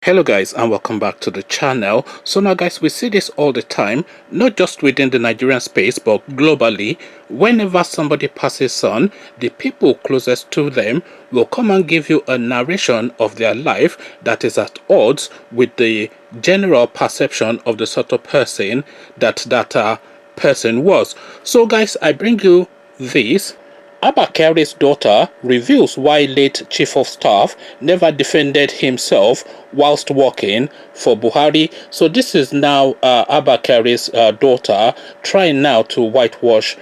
Hello guys, and welcome back to the channel. So now guys, we see this all the time, not just within the Nigerian space but globally. Whenever somebody passes on, the people closest to them will come and give you a narration of their life that is at odds with the general perception of the sort of person that person was. So guys, I bring you this. Aisha Kyari's daughter reveals why late Chief of Staff never defended himself whilst working for Buhari. So this is now Aisha Kyari's daughter trying now to whitewash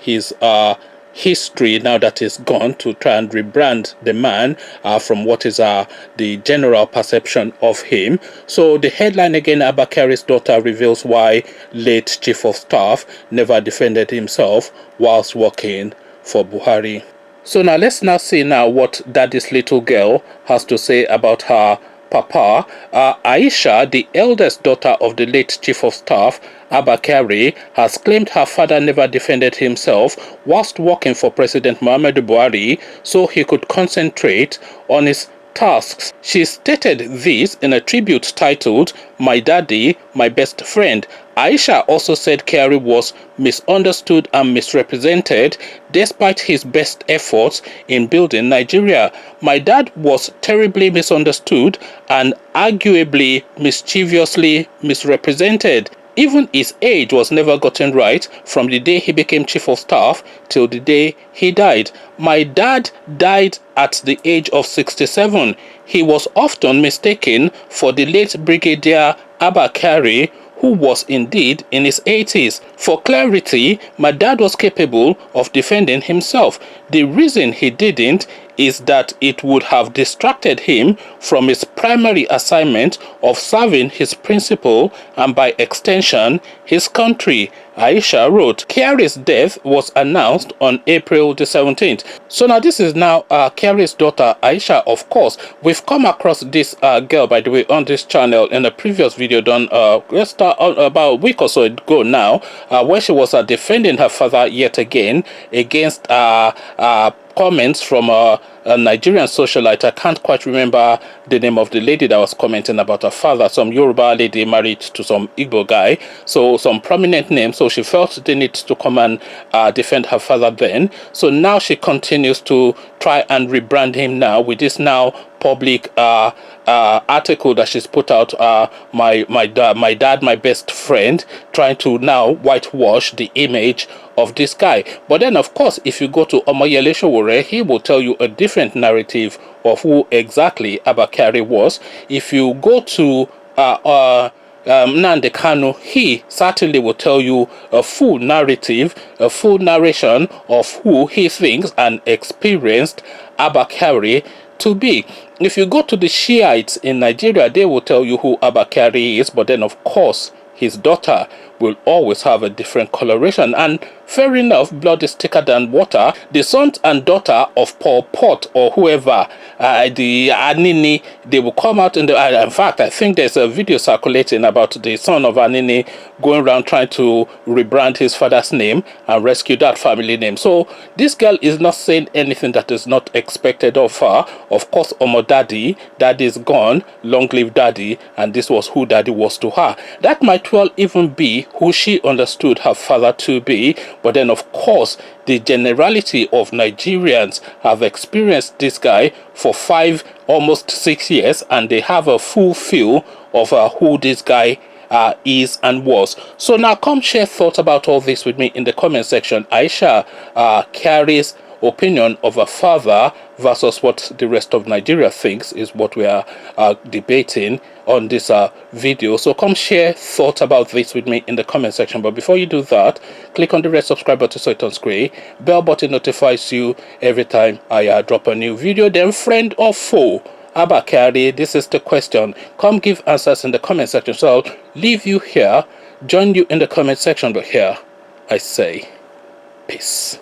his history now that he's gone, to try and rebrand the man from what is the general perception of him. So the headline again, Aisha Kyari's daughter reveals why late Chief of Staff never defended himself whilst working for Buhari. So now let's now see now what daddy's little girl has to say about her papa. Aisha, the eldest daughter of the late Chief of Staff, Aisha Kyari, has claimed her father never defended himself whilst working for President Muhammadu Buhari so he could concentrate on his tasks. She stated this in a tribute titled "My Daddy, My Best Friend." Aisha also said Kyari was misunderstood and misrepresented despite his best efforts in building Nigeria. "My dad was terribly misunderstood and arguably mischievously misrepresented. Even his age was never gotten right from the day he became Chief of Staff till the day he died. My dad died at the age of 67. He was often mistaken for the late Brigadier Aisha Kyari, who was indeed in his 80s. For clarity, my dad was capable of defending himself. The reason he didn't is that it would have distracted him from his primary assignment of serving his principal and by extension his country," Aisha wrote. Kyari's death was announced on April the 17th. So now this is now Kyari's daughter Aisha. Of course, we've come across this girl, by the way, on this channel in a previous video done about a week or so ago now, where she was defending her father yet again against comments from a Nigerian socialite. I can't quite remember the name of the lady that was commenting about her father, some Yoruba lady married to some Igbo guy, so some prominent name. So she felt the need to come and defend her father then. So now she continues to try and rebrand him now with this now public article that she's put out, my dad, my best friend, trying to now whitewash the image of this guy. But then of course, if you go to Omoyele Sowore, he will tell you a different narrative of who exactly Aisha Kyari was. If you go to Nnamdi Kanu, he certainly will tell you a full narrative, a full narration of who he thinks and experienced Aisha Kyari to be. If you go to the Shiites in Nigeria, they will tell you who Aisha Kyari is, but then of course his daughter will always have a different coloration. And fair enough, blood is thicker than water. The son and daughter of Pol Pot or whoever, the Anini, they will come out in the... in fact, I think there's a video circulating about the son of Anini going around trying to rebrand his father's name and rescue that family name. So this girl is not saying anything that is not expected of her. Of course, Omo Daddy is gone, long live Daddy, and this was who Daddy was to her. That might well even be who she understood her father to be. But then of course, the generality of Nigerians have experienced this guy for 5, almost 6 years, and they have a full feel of who this guy is and was. So now come share thoughts about all this with me in the comment section. Aisha Kyari's opinion of her father versus what the rest of Nigeria thinks is what we are debating on this video. So come share thoughts about this with me in the comment section. But before you do that, click on the red subscribe button so it turns gray. Bell button notifies you every time I drop a new video. Then friend or foe, Aisha Kyari, this is the question. Come give answers in the comment section. So I'll leave you here, join you in the comment section. But here I say peace.